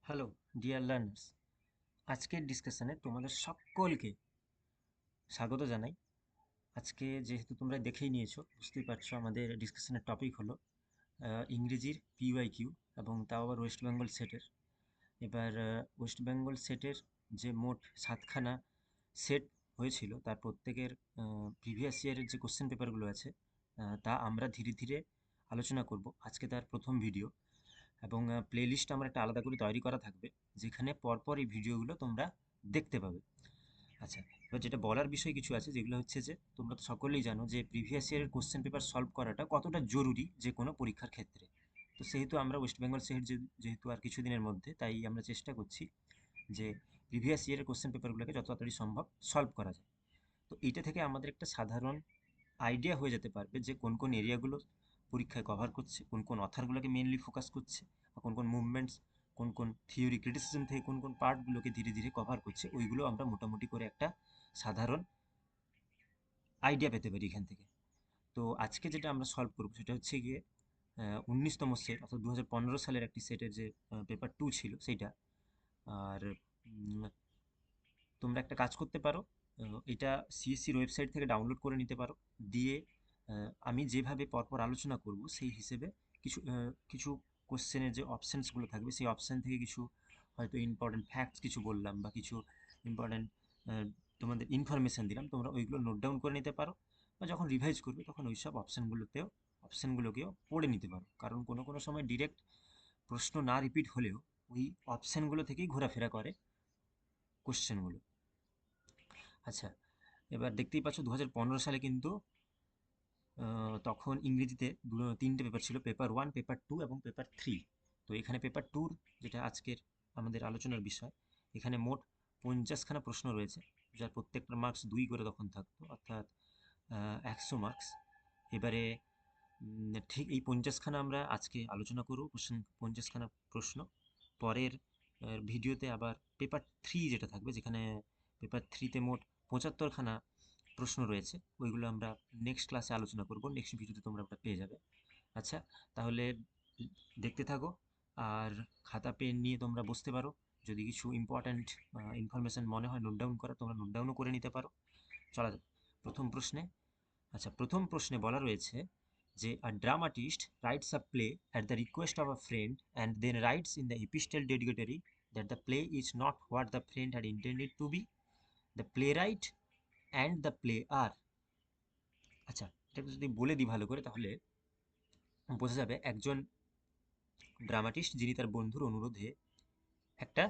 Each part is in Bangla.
হ্যালো ডিয়ার লার্নার্স, আজকের ডিসকাশনে তোমাদের সকলকে স্বাগত জানাই। আজকে যেহেতু তোমরা দেখেই নিয়েছো, বুঝতেই পারছো আমাদের ডিসকাশনের টপিক হলো ইংরেজির পিওয়াইকিউ, এবং তাও আবার ওয়েস্ট বেঙ্গল সেটের। এবার ওয়েস্ট বেঙ্গল সেটের যে মোট 7খানা সেট হয়েছিল তার প্রত্যেকের প্রিভিয়াস ইয়ারের যে কোশ্চেন পেপারগুলো আছে তা আমরা ধীরে ধীরে আলোচনা করব। আজকে তার প্রথম ভিডিও, এবং প্লেলিস্ট আমার একটা আলাদা করে তৈরি করা থাকবে, যেখানে পরপর এই ভিডিওগুলো তোমরা দেখতে পাবে। আচ্ছা, এবার যেটা বলার বিষয় কিছু আছে, যেগুলো হচ্ছে যে তোমরা তো সকলেই জানো যে প্রিভিয়াস ইয়ারের কোশ্চেন পেপার সলভ করাটা কতটা জরুরি যে কোনো পরীক্ষার ক্ষেত্রে। তো সেহেতু আমরা ওয়েস্ট বেঙ্গল সেট যেহেতু আর কিছুদিনের মধ্যে, তাই আমরা চেষ্টা করছি যে প্রিভিয়াস ইয়ারের কোশ্চেন পেপারগুলোকে যত তাড়াতাড়ি সম্ভব সলভ করা যায়। তো এইটা থেকে আমাদের একটা সাধারণ আইডিয়া হয়ে যেতে পারবে যে কোন কোন এরিয়াগুলো পরীক্ষায় কভার করছে, কোন কোন অথারগুলোকে মেনলি ফোকাস করছে, বা কোন কোন মুভমেন্টস, কোন কোন থিওরি ক্রিটিসিজম থেকে কোন কোন পার্টগুলোকে ধীরে ধীরে কভার করছে, ওইগুলো আমরা মোটামুটি করে একটা সাধারণ আইডিয়া পেতে পারি এখান থেকে। তো আজকে যেটা আমরা সলভ করবো সেটা হচ্ছে গিয়ে 19তম সেট, অর্থাৎ 2015 সালের একটি সেটের যে পেপার 2 ছিল সেইটা। আর তোমরা একটা কাজ করতে পারো, এটা সিএসসির ওয়েবসাইট থেকে ডাউনলোড করে নিতে পারো। দিয়ে আমি যেভাবে পরপর আলোচনা করব সেই হিসেবে কিছু কিছু কোশ্চেনের যে অপশানসগুলো থাকবে সেই অপশান থেকে কিছু হয়তো ইম্পর্টেন্ট ফ্যাক্টস কিছু বললাম, বা কিছু ইম্পর্টেন্ট তোমাদের ইনফরমেশান দিলাম, তোমরা ওইগুলো নোট ডাউন করে নিতে পারো। বা যখন রিভাইজ করবে তখন ওই সব অপশানগুলোকেও পড়ে নিতে পারো, কারণ কোনো কোনো সময় ডিরেক্ট প্রশ্ন না রিপিট হলেও ওই অপশানগুলো থেকেই ঘোরাফেরা করে কোশ্চেনগুলো। আচ্ছা, এবার দেখতেই পাচ্ছ 2015 সালে কিন্তু তখন ইংরেজিতে তিনটে পেপার ছিল, পেপার 1, পেপার 2 এবং পেপার 3। তো এখানে পেপার 2, যেটা আজকের আমাদের আলোচনার বিষয়, এখানে মোট 50খানা প্রশ্ন রয়েছে, যার প্রত্যেকটা মার্কস 2 করে তখন থাকতো, অর্থাৎ 100 মার্কস। এবারে ঠিক এই 50খানা আমরা আজকে আলোচনা করব, 50খানা প্রশ্ন। পরের ভিডিওতে আবার পেপার 3 যেটা থাকবে, যেখানে পেপার 3তে মোট 75খানা প্রশ্ন রয়েছে, ওইগুলো আমরা নেক্সট ক্লাসে আলোচনা করব, নেক্সট ভিডিওতে তোমরা ওটা পেয়ে যাবে। আচ্ছা, তাহলে দেখতে থাকো, আর খাতা পেন নিয়ে তোমরা বসতে পারো। যদি কিছু ইম্পর্ট্যান্ট ইনফরমেশান মনে হয় নোট ডাউন করা, তোমরা নোট ডাউনও করে নিতে পারো। চলা যাক প্রথম প্রশ্নে। আচ্ছা, প্রথম প্রশ্নে বলা রয়েছে যে a dramatist writes a play at the request of a friend and then writes in the epistle dedicatory that the play is not what the friend had intended to be, the playwright and the play আর। আচ্ছা, এটা যদি বলে দিই ভালো করে, তাহলে বোঝা যাবে একজন ড্রামাটিস্ট যিনি তার বন্ধুর অনুরোধে একটা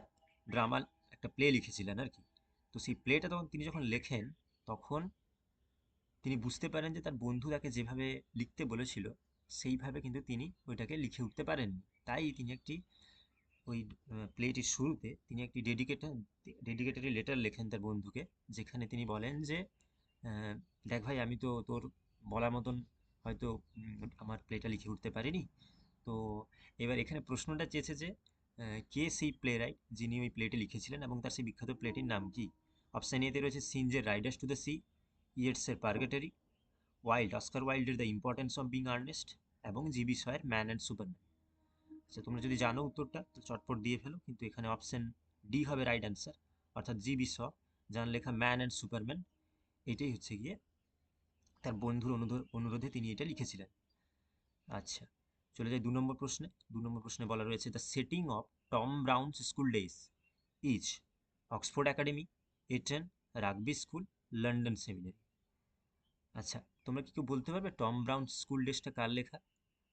ড্রামা, একটা প্লে লিখেছিলেন আর কি। তো সেই প্লেটা তখন তিনি যখন লেখেন, তখন তিনি বুঝতে পারেন যে তার বন্ধু তাকে যেভাবে লিখতে বলেছিল সেইভাবে কিন্তু তিনি ওইটাকে লিখে উঠতে পারেননি। তাই তিনি একটি ওই প্লেটির শুরুতে তিনি একটি ডেডিকেটরি লেটার লেখেন তার বন্ধুকে, যেখানে তিনি বলেন যে দেখ ভাই, আমি তো তোর বলার মতন হয়তো আমার প্লেটা লিখে উঠতে পারিনি। তো এবার এখানে প্রশ্নটা চেয়েছে যে কে সেই প্লে রাইট যিনি ওই প্লেটি লিখেছিলেন, এবং তার সেই বিখ্যাত প্লেটির নাম কি। অপশান এতে রয়েছে সিনজের রাইডার্স টু দ্য সি, ইয়েটসের পার্গেটারি, অস্কার ওয়াইল্ডের the importance of being Earnest, এবং জিবি শয়ের ম্যান অ্যান্ড সুপারম্যান। আচ্ছা, তোমরা যদি জানো উত্তরটা তো চটপট দিয়ে ফেলো, কিন্তু এখানে অপশান ডি হবে রাইট অ্যান্সার, অর্থাৎ জিবি শ, যার লেখা ম্যান অ্যান্ড সুপারম্যান, এটাই হচ্ছে গিয়ে তার বন্ধুর অনুরোধে তিনি এটা লিখেছিলেন। আচ্ছা, চলে যাই 2 নম্বর প্রশ্নে। 2 নম্বর প্রশ্নে বলা রয়েছে the setting of Tom Brown's school days is Oxford academy, Eton, Rugby school, London seminary. আচ্ছা, তোমরা কি কেউ বলতে পারবে টম ব্রাউনস স্কুল ডেজটা কার লেখা?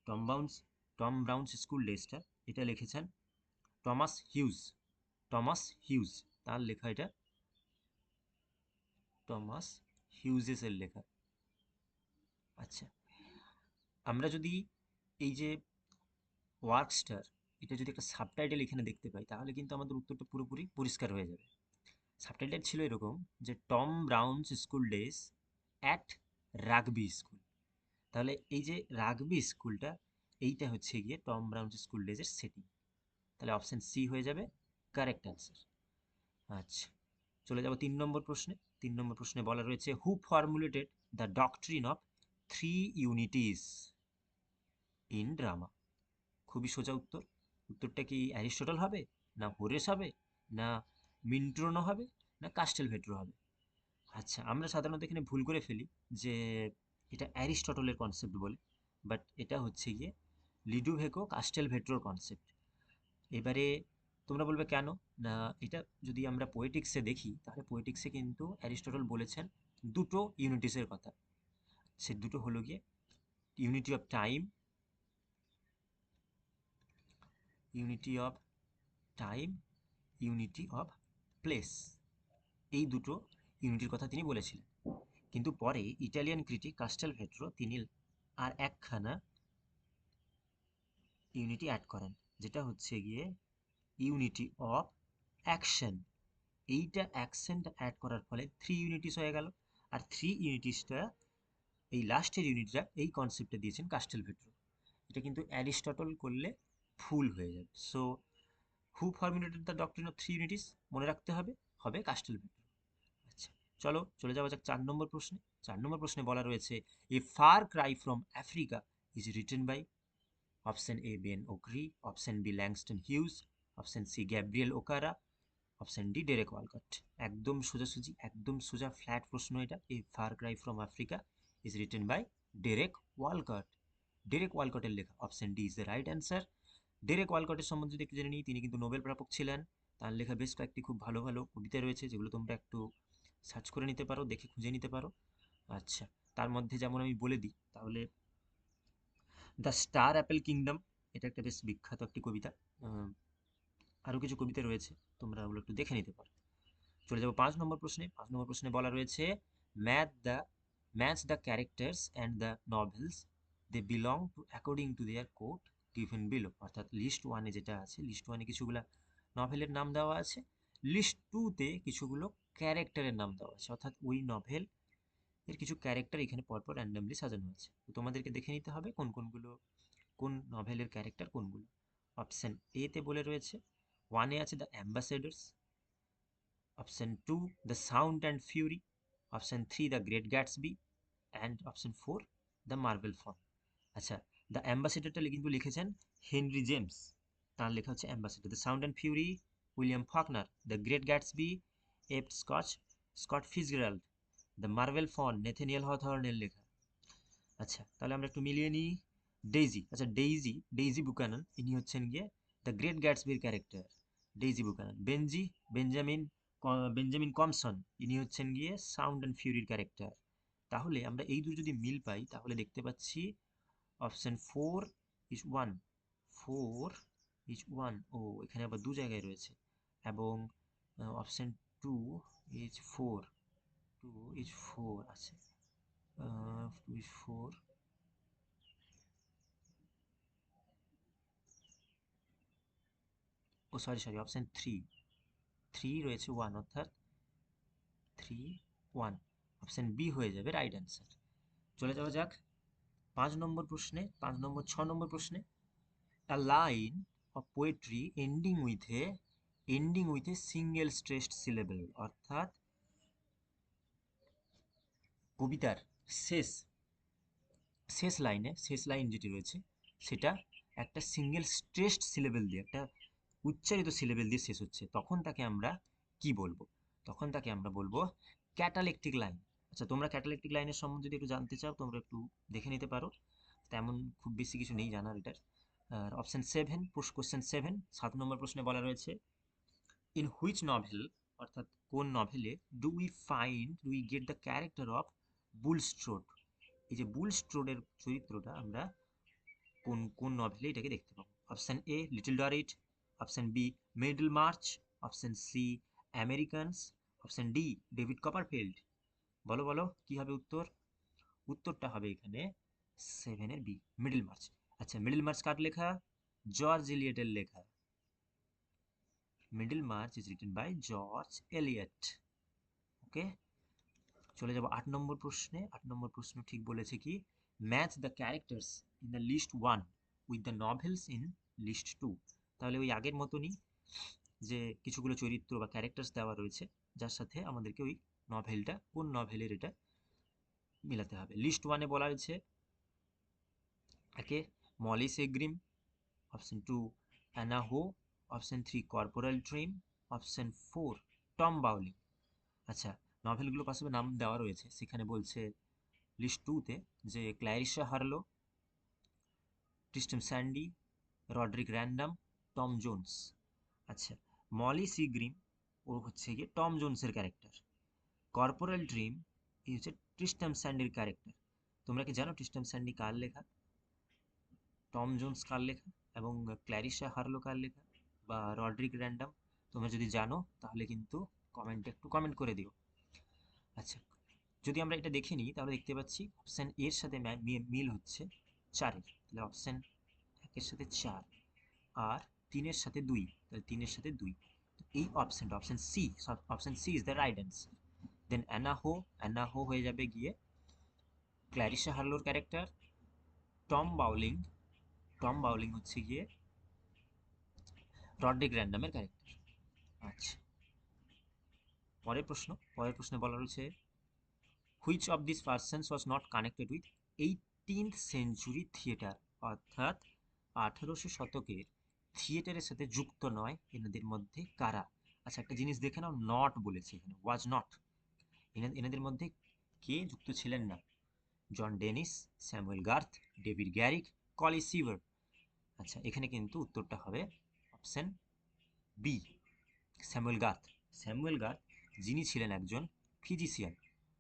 Tom Brown's Tom Brown's school ডেজটা এটা লিখেছেন টমাস হিউজ। টমাস হিউজ তার লেখা এটা, টমাস হিউজেসের লেখা। আচ্ছা, আমরা যদি এই যে ওয়ার্কস্টার, এটা যদি একটা সাবটাইটেল এখানে দেখতে পাই, তাহলে কিন্তু আমাদের উত্তরটা পুরোপুরি পরিষ্কার হয়ে যাবে। সাবটাইটেল ছিল এরকম যে Tom Brown's school days at rugby school. তাহলে এই যে রাগবি স্কুলটা, এইটা হচ্ছে গিয়ে টম ব্রাউনস স্কুল ডেজের সেটিং। তাহলে অপশান সি হয়ে যাবে কারেক্ট অ্যান্সার। আচ্ছা, চলে যাব 3 নম্বর প্রশ্নে। 3 নম্বর প্রশ্নে বলা রয়েছে who formulated the doctrine of 3 unities in drama. খুবই সোজা উত্তর। উত্তরটা কি অ্যারিস্টটল হবে, না হোরেস হবে, না মিন্ট্রোনো হবে, না কাস্টেলভেট্রো হবে? আচ্ছা, আমরা সাধারণত এখানে ভুল করে ফেলি যে এটা অ্যারিস্টটলের কনসেপ্ট বলে, বাট এটা হচ্ছে গিয়ে লিডুভেকো কাস্টেলভেট্রোর কনসেপ্ট। এবারে তোমরা বলবে কেন? না, এটা যদি আমরা পোয়েটিক্সে দেখি তাহলে পোয়েটিক্সে কিন্তু অ্যারিস্টটল বলেছেন দুটো ইউনিটিসের কথা। সে দুটো হলো গিয়ে unity of time, unity of time, unity of place, এই দুটো ইউনিটির কথা তিনি বলেছিলেন। কিন্তু পরে ইটালিয়ান ক্রিটিক কাস্টেলভেট্রো তিনি আর একখানা ইউনিটি অ্যাড করেন, যেটা হচ্ছে গিয়ে ইউনিটি অফ অ্যাকশন। এইটা অ্যাকশনটা অ্যাড করার ফলে থ্রি ইউনিটিস হয়ে গেল। আর থ্রি ইউনিটিসটা, এই লাস্টের ইউনিটটা, এই কনসেপ্টটা দিয়েছেন কাস্টেলভেট্রো। এটা কিন্তু অ্যারিস্টটল করলে ভুল হয়ে যাবে। So who formulated the doctrine of three unities মনে রাখতে হবে, হবে কাস্টেলভেট্রো। আচ্ছা, চলো চলে যাওয়া যাক 4 নম্বর প্রশ্নে। 4 নম্বর প্রশ্নে বলা রয়েছে, a far cry from Africa is written by option A Ben Okri, option B Langston Hughes, option C Gabriel Okara, option D Derek Walcott. একদম সোজাসুজি, একদম সোজা ফ্ল্যাট প্রশ্ন এটা। A far cry from Africa is written by Derek Walcott. Derek ওয়ালকটের লেখা। Option D is the right answer. Derek ওয়ালকটের সম্বন্ধে যদি একটু জেনে নিই, তিনি কিন্তু নোবেল প্রাপক ছিলেন। তার লেখা বেশ কয়েকটি খুব ভালো ভালো কবিতা রয়েছে, যেগুলো তোমরা একটু সার্চ করে নিতে পারো, দেখে খুঁজে নিতে পারো। আচ্ছা, তার মধ্যে যেমন আমি বলে দিই তাহলে, দ্য স্টার অ্যাপেল কিংডম, এটা একটা বেশ বিখ্যাত একটি কবিতা। আরও কিছু কবিতা রয়েছে, তোমরা ওগুলো একটু দেখে নিতে পারো। চলে যাবো 5 নম্বর প্রশ্নে। 5 নম্বর প্রশ্নে বলা রয়েছে, match the match the characters and the novels they belong to according to their code given below. অর্থাৎ লিস্ট ওয়ানে যেটা আছে, লিস্ট ওয়ানে কিছুগুলো নভেলের নাম দেওয়া আছে, লিস্ট টুতে কিছুগুলো ক্যারেক্টারের নাম দেওয়া আছে। অর্থাৎ ওই নভেল এর কিছু ক্যারেক্টার এখানে পরপর র্যান্ডামলি সাজানো আছে। তো তোমাদেরকে দেখে নিতে হবে কোন কোনগুলো, কোন নভেলের ক্যারেক্টার কোনগুলো। অপশন এ তে বলে রয়েছে, ওয়ানে আছে the ambassadors, option two the sound and fury, option three the great Gatsby, and option four the marble faun. আচ্ছা, দ্য অ্যাম্বাসেডারটা কিন্তু লিখেছেন হেনরি জেমস, তার লেখা হচ্ছে ambassador. The sound and fury William Faulkner, the great Gatsby F Scott Fitzgerald, the marble faun Nathaniel হথর্নের লেখা। আচ্ছা, তাহলে আমরা একটু মিলিয়ে নিই। ডেইজি, আচ্ছা ডেইজি বুকানন, ইনি হচ্ছেন গিয়ে দ্য গ্রেট গ্যাটসবির character. Daisy Buchanan. Benjamin Benjamin Compson, ইনি হচ্ছেন গিয়ে সাউন্ড অ্যান্ড ফিউরির ক্যারেক্টার। তাহলে আমরা এই দুটো যদি মিল পাই তাহলে দেখতে পাচ্ছি option four is one, four is one, ও এখানে আবার দু জায়গায় রয়েছে, এবং option two is four, two is four আছে, টু ইজ ফোর, ও সরি অপশন থ্রি, থ্রি রয়েছে ওয়ান, অর্থাৎ থ্রি ওয়ান, অপশন বি হয়ে যাবে রাইট অ্যান্সার। চলে যাওয়া যাক 5 নম্বর প্রশ্নে। 6 নম্বর প্রশ্নে, a line of poetry ending with a single stressed syllable, অর্থাৎ কবিতার শেষ শেষ লাইন যেটি রয়েছে সেটা একটা সিঙ্গেল স্ট্রেসড সিলেবেল দিয়ে, একটা উচ্চারিত সিলেবেল দিয়ে শেষ হচ্ছে, তখন তাকে আমরা কি বলবো? তখন তাকে আমরা বলবো ক্যাটালেকটিক লাইন। আচ্ছা, তোমরা ক্যাটালেকটিক লাইনের সম্বন্ধে যদি একটু জানতে চাও তোমরা একটু দেখে নিতে পারো, তেমন খুব বেশি কিছু নেই জানার এটার। আর অপশন সেভেন, কোশ্চেন 7 নম্বর প্রশ্নে বলা রয়েছে, ইন হুইচ নভেল, অর্থাৎ কোন নভেলে, do we get the character of Bulstrode. এই যে বুলস্ট্রোডের চরিত্রটা আমরা কোন কোন নভেলে এটাকে দেখতে পাবো? Option A Little Dorrit, option B Middlemarch, option C Americans, option D David Copperfield. বলো বলো কি হবে উত্তর? উত্তরটা হবে এখানে সেভেনের বি, মিডল মার্চ। আচ্ছা, মিডল মার্চ কার লেখা? জর্জ এলিয়টের লেখা। Middlemarch is written by George Eliot. Okay, চলে যাব 8 নম্বর প্রশ্নে। 8 নম্বর প্রশ্ন ঠিক বলেছে কি, match the characters in the list one with the novels in list two. তাহলে ওই আগের মতনই, যে কিছুগুলো চরিত্র বা ক্যারেক্টার্স দেওয়া রয়েছে যার সাথে আমাদেরকে ওই নভেলটা, কোন নভেলের এটা মিলাতে হবে। লিস্ট ওয়ানে বলা হয়েছে একে Molly Seagrim, option two Anna Howe, option 3 Corporal Trim, option 4 Tom Bowling. আচ্ছা, নভেলগুলো পাশে নাম দেওয়া রয়েছে, সেখানে বলছে লিস্ট 2তে যে Clarissa Harlowe, Tristram Shandy, Roderick Random, Tom Jones. আচ্ছা, মলি সি গ্রিম ও হচ্ছে গিয়ে টম জোন্সের ক্যারেক্টার। কর্পোরাল ড্রিম এই হচ্ছে ট্রিস্টাম স্যান্ডির ক্যারেক্টার। তোমরা কি জানো ট্রিস্টাম স্যান্ডি কার লেখা, টম জোন্স কার লেখা, এবং ক্ল্যারিসা হার্লো কার লেখা, বা রডরিক র্যান্ডাম? তোমরা যদি জানো তাহলে কিন্তু কমেন্টে একটু কমেন্ট করে দিও। আচ্ছা, যদি আমরা এটা দেখে নিই তাহলে দেখতে পাচ্ছি অপশান এর সাথে মিল হচ্ছে 4-এর, তাহলে অপশান 1-এর সাথে 4 আর 3-এর সাথে 2, তাহলে 3-এর সাথে 2। এই অপশানটা option C is the right answer. Then Anna Howe হয়ে যাবে গিয়ে ক্ল্যারিসা হার্লোর character. Tom Bowling, Tom Bowling হচ্ছে গিয়ে রডরিক র্যান্ডামের ক্যারেক্টার। আচ্ছা, পরের প্রশ্নে বলা রয়েছে which of this persons was not connected with 18th century theatre, অর্থাৎ 1800 শতকের থিয়েটারের সাথে যুক্ত নয় এনাদের মধ্যে কারা? আচ্ছা, একটা জিনিস দেখে নাও, নট বলেছে এখানে, ওয়াজ নট। এনাদের মধ্যে কে যুক্ত ছিলেন না? John Dennis, Samuel Garth, David Garrick, Colley Cibber. আচ্ছা, এখানে কিন্তু উত্তরটা হবে option B, Samuel Garth. Samuel Garth যিনি ছিলেন একজন ফিজিশিয়ান,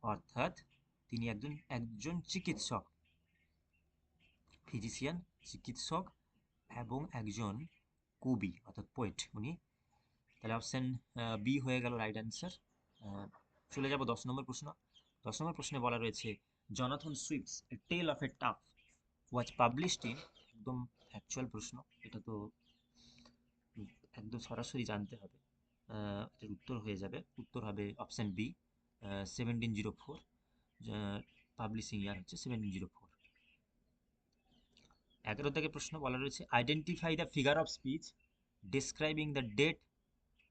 অর্থাৎ তিনি একজন চিকিৎসক, ফিজিশিয়ান, চিকিৎসক এবং একজন কবি অর্থাৎ পোয়েট উনি। তাহলে অপশন বি হয়ে গেল রাইট অ্যান্সার। চলে যাব 10 নম্বর প্রশ্ন। 10 নম্বর প্রশ্নে বলা রয়েছে Jonathan Swift's a tale of a tub was published in, একদম অ্যাকচুয়াল প্রশ্ন, এটা তো একদম সরাসরি জানতে হবে। এটার উত্তর হয়ে যাবে, উত্তর হবে অপশন বি, 1704। পাবলিশিং ইয়ার হচ্ছে 1704। 11 থেকে প্রশ্ন বলা রয়েছে identify the figure of speech describing the dead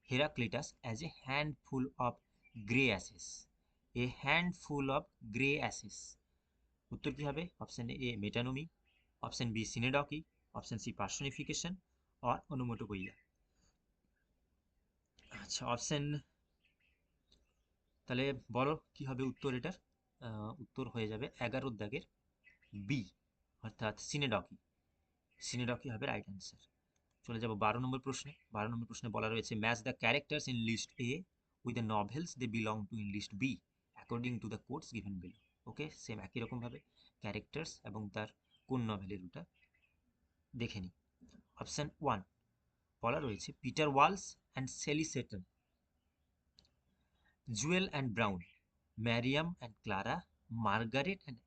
Heraclitus as a handful of grey ashes. A handful of grey ashes, উত্তর কি হবে? Option A metonymy, option B synecdoche, option C personification আর অনুমোটোপইয়া। আচ্ছা, অপশন, তাহলে বলো কি হবে উত্তর এটার? উত্তর হয়ে যাবে 11 দাগের বি, অর্থাৎ সিনেডকি। সিনেডকি হবে রাইট অ্যান্সার। চলে যাব 12 নম্বর প্রশ্নে। 12 নম্বর প্রশ্নে বলা রয়েছে match the characters in list A with the novels they belong to in list B according to the codes given below. Okay, same একই রকমভাবে ক্যারেক্টার্স এবং তার কোন নভেলের ওটা দেখে নিই। অপশন 1 বলা রয়েছে Peter Walsh and Sally Seton, Jewel and Brown, Miriam and Clara, Margaret and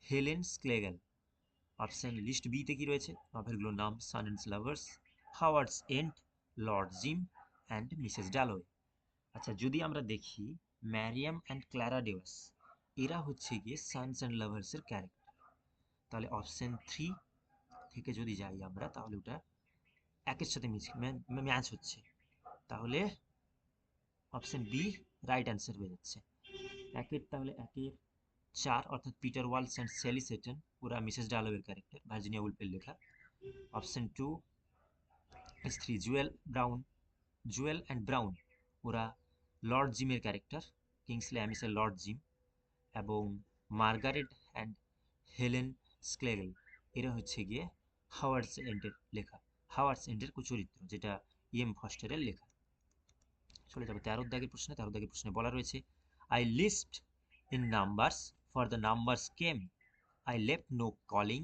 Helen Schlegel. Option list বিতে কি রয়েছে? নভেলগুলোর নাম sons and lovers, Howards End, Lord Jim and Mrs Dalloway. আচ্ছা, যদি আমরা দেখি ম্যারিয়াম অ্যান্ড ক্লারা ডেওয়াস, এরা হচ্ছে গিয়ে সানস অ্যান্ড লাভার্সের ক্যারেক্টার। তাহলে অপশন 3 থেকে যদি যাই আমরা তাহলে ওটা একের সাথে ম্যাচ হচ্ছে, তাহলে অপশন বি রাইট অ্যান্সার হয়ে যাচ্ছে। তাহলে একের 4 অর্থাৎ Peter Walsh and Sally Satan ওরা মিসেস ডালোয়ের ক্যারেক্টার, ভার্জিনিয়া উলফের লেখা। Option 2 is 3 Jewel and brown, ওরা লর্ড জিমের ক্যারেক্টার, কিংসলে অ্যামিসের লর্ড জিম। এবং মার্গারেট অ্যান্ড হেলেন স্ক্লেগেল এরা হচ্ছে গিয়ে হাওয়ার্ডস এন্ডের লেখা, হাওয়ার্ডস এন্ডের চরিত্র, যেটা ফস্টারের লেখা। চলে যাবে 13 দাগের প্রশ্নে। 13 দাগের প্রশ্নে বলা রয়েছে I list in numbers for the numbers came, I left no calling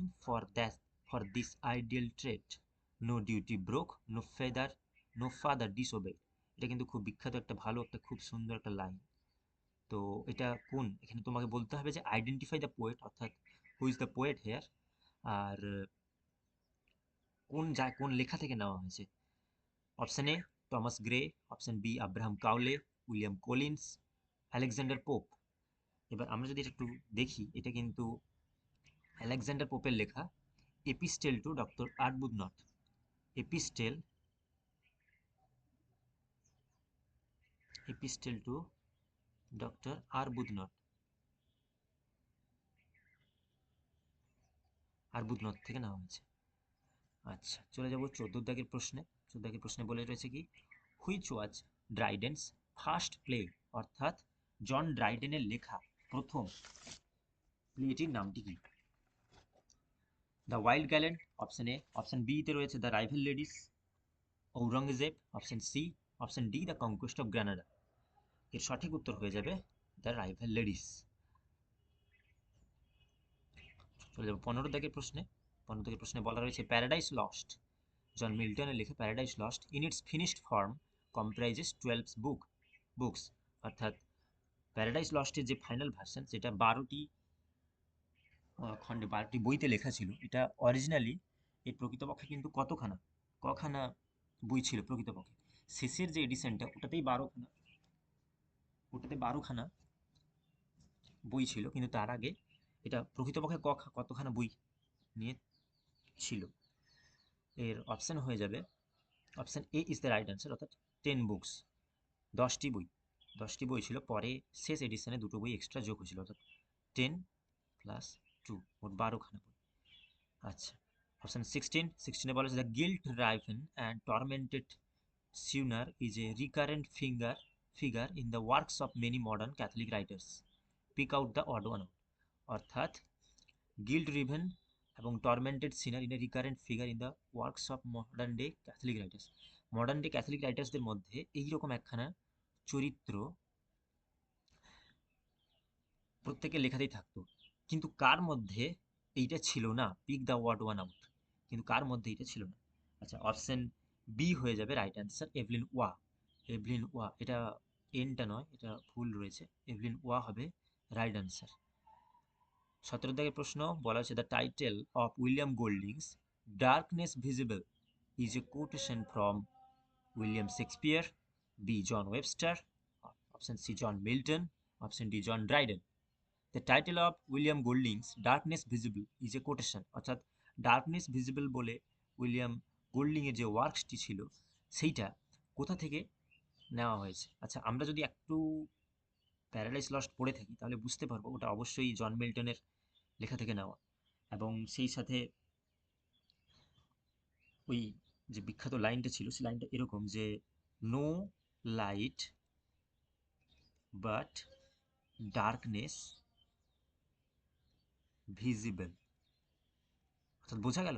for this ideal trade, no duty broke, no father disobey. এটা কিন্তু খুব বিখ্যাত একটা ভালো একটা খুব সুন্দর একটা লাইন। তো এটা কোন, এখানে তোমাকে বলতে হবে যে আইডেন্টিফাই দ্য পোয়েট, অর্থাৎ who is the poet here, আর কোন লেখা থেকে নেওয়া হয়েছে। Option A Thomas Gray, option B Abraham Cowley, William Collins, Alexander Pope. এবার আমরা যদি এটা একটু দেখি, এটা কিন্তু আলেকজান্ডার পোপের লেখা epistle to Doctor Arbuthnot, epistle to Doctor Arbuthnot থেকে নেওয়া হয়েছে। আচ্ছা, চলে যাব 14 দাগের প্রশ্নে। 14 প্রশ্নে বলে রয়েছে কি, which was Dryden's first play, অর্থাৎ জন ড্রাইডেনের লেখা প্রথম প্লেটির নামটি কি? The wild gallant option A, option B তে রয়েছে the rival ladies, Aurangzeb, option C, option D the conquest of Granada. এর সঠিক উত্তর হয়ে যাবে দ্য রাইভেল লেডিস। চলে যাবো 15 প্রশ্নে। 15 প্রশ্নে বলা রয়েছে প্যারাডাইস লস্ট, জন মিল্টনের লেখা paradise lost in it's finished form comprises 12 books, অর্থাৎ প্যারাডাইস লস্টের যে ফাইনাল ভার্সন সেটা 12টি খণ্ডে 12টি বইতে লেখা ছিল। এটা অরিজিনালি এই প্রকৃতপক্ষে কিন্তু কখানা বই ছিল প্রকৃতপক্ষে। শেষের যে এডিশনটা ওটাতে 12খানা বই ছিল, কিন্তু তার আগে এটা প্রকৃতপক্ষে কতখানা বই নিয়ে ছিল। এর অপশন হয়ে যাবে, option A is the right answer, অর্থাৎ 10 বুকস, 10টি বই ছিল, পরে শেষ এডিশনে 2টো বই এক্সট্রা যোগ হয়েছিল, অর্থাৎ 10 + 2 মোট 12খানা বই। আচ্ছা, অপশন 16 বলা হচ্ছে the guilt riven and tormented sinner is a recurrent figure in the works of many modern Catholic writers, pick out the odd one out. অর্থাৎ গিল্ট রিভেন এবং tormented sinner in a recurrent figure in the works of modern day Catholic রাইটার্সদের মধ্যে এইরকম একখানা চরিত্র প্রত্যেকের লেখাতেই থাকতো, কিন্তু কার মধ্যে এইটা ছিল না, pick the word one out, কিন্তু কার মধ্যে এটা ছিল না। আচ্ছা, অপশন বি হয়ে যাবে রাইট অ্যান্সার, এভলিন ওয়া, এটা এনটা নয়, এটা ভুল রয়েছে, এভলিন ওয়া হবে রাইট অ্যান্সার। 17 প্রশ্ন বলা হচ্ছে the title of William Golding's Darkness Visible is a quotation from William Shakespeare, B John Webster, option C John Milton, option D John Dryden. The title of William Golding's Darkness Visible is a quotation, অর্থাৎ ডার্কনেস ভিজিবল বলে উইলিয়াম গোল্ডিংয়ের যে ওয়ার্কসটি ছিল সেইটা কোথা থেকে নেওয়া হয়েছে। আচ্ছা, আমরা যদি একটু প্যারাডাইস লস্ট পড়ে থাকি তাহলে বুঝতে পারবো ওটা অবশ্যই জন মিল্টনের লেখা থেকে নেওয়া, এবং সেই সাথে ওই যে বিখ্যাত লাইনটা ছিল সেই লাইনটা এরকম যে no light but darkness visible, অর্থাৎ বোঝা গেল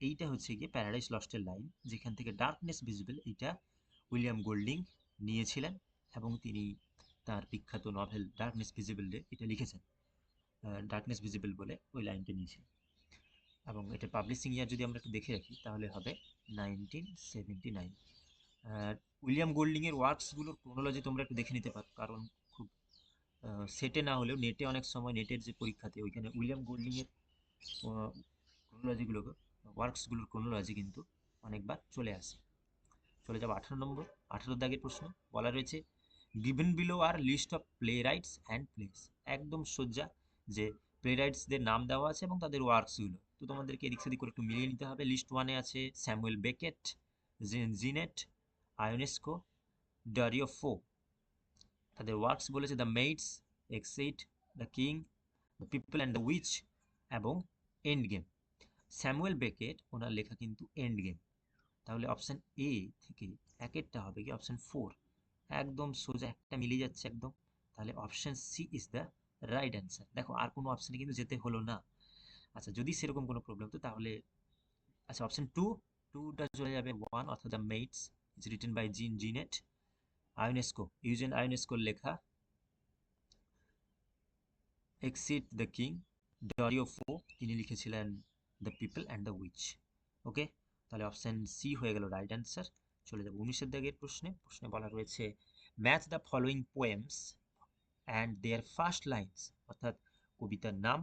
এইটা হচ্ছে গিয়ে প্যারাডাইস লস্টের লাইন, যেখান থেকে ডার্কনেস ভিজিবল এইটা উইলিয়াম গোল্ডিং নিয়েছিলেন এবং তিনি তার বিখ্যাত নভেল ডার্কনেস ভিজিবলে এটা লিখেছেন, ডার্কনেস ভিজিবল বলে ওই লাইনটা নিয়েছিলেন। এবং এটা পাবলিশিং ইয়ার যদি আমরা একটু দেখে রাখি তাহলে হবে 1979। উইলিয়াম গোল্ডিংয়ের ওয়ার্কসগুলোর ক্রোনোলজি তোমরা একটু দেখে নিতে পারো, কারণ খুব সেটে না হলেও নেটে অনেক সময় নেটের যে পরীক্ষাতে ওইখানে উইলিয়াম গোল্ডিংয়ের ক্রোনোলজিগুলোকে ওয়ার্কসগুলোর ক্রোনোলজি কিন্তু অনেকবার চলে আসে। চলে যাবো 18 প্রশ্ন বলা রয়েছে given below are list of playwrights and plays, একদম সোজা যে প্লে রাইটসদের নাম দেওয়া আছে এবং তাদের ওয়ার্কসগুলো, তো তোমাদেরকে এদিক সেদিক করে একটু মিলিয়ে নিতে হবে। লিস্ট 1-এ আছে Samuel Beckett, Genet, Ionesco, Dario Fo. তাদের ওয়ার্কস বলেছে the maids, exit, the king, the people and the witch এবং এন্ড গেম। স্যামুয়েল বেকেট ওনার লেখা কিন্তু এন্ড গেম, তাহলে অপশন এ থেকে একেরটা হবে কি অপশন 4, একদম সোজা একটা মিলে যাচ্ছে একদম, তাহলে option C is the right answer. দেখো আর কোনো অপশনে কিন্তু যেতে হলো না। আচ্ছা, যদি সেরকম কোনো প্রবলেম তো তাহলে আচ্ছা অপশন টুটা চলে যাবে 1, অর্থাৎ the maids is written by Genet. Eugene আয়োনেস্কোর লেখা exit the king, Dario Fo তিনি লিখেছিলেন the people and the witch. Okay, তাহলে অপশন সি হয়ে গেল রাইট অ্যান্সার। চলে যাব 19 প্রশ্নে বলা রয়েছে match the following poems and their first lines, অর্থাৎ কবিতার নাম,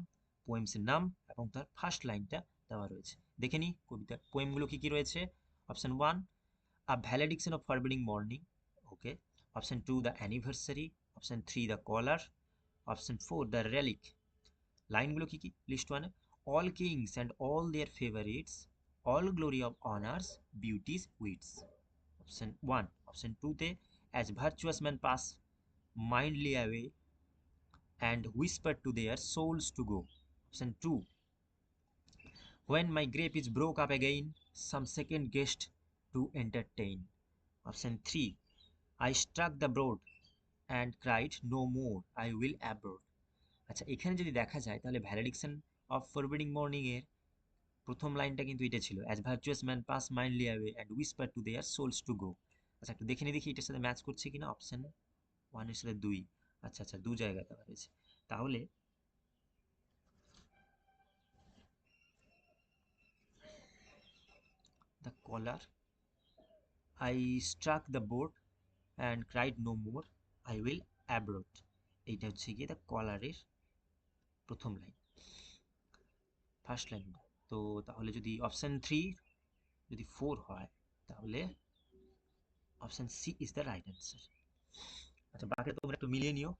পোয়েমসের নাম এবং তার ফার্স্ট লাইনটা দেওয়া রয়েছে। দেখে নিই কবিতার পোয়েমগুলো কি কি রয়েছে। Option 1 a valediction of forbidding mourning, okay. Option 2 the anniversary, option 3 the collar, option 4 the relic. লাইনগুলো কি কি লিস্ট 1-এ all kings and all their favourites, all glory of honours, beauties wits. Option 1। Option 2-তে as virtuous man pass mildly away and whispered to their souls to go. Option 2. When my grape is broke up again, some second guest to entertain. Option 3, I struck the broad and cried no more, I will abroad. আচ্ছা, এখানে যদি দেখা যায় তাহলে ভ্যালেডিকশন অফ ফরবিডিং মর্নিং এর প্রথম লাইনটা কিন্তু এটা ছিল, as virtuous man pass mildly away and whisper to their souls to go. আচ্ছা, একটু দেখে দেখি এটার সাথে ম্যাচ করছে কিনা। অপশন 1 এর সাথে 2, আচ্ছা আচ্ছা, দু জায়গায় দেওয়া রয়েছে। তাহলে the collar, I struck the board and cried no more, I will abroad, এইটা হচ্ছে গিয়ে দ্য কলারের প্রথম লাইন, ফার্স্ট লাইন। তো তাহলে যদি অপশন 3 যদি 4 হয় তাহলে option C is the right answer. আচ্ছা, বাকি তোমরা একটু মিলিয়ে নিও।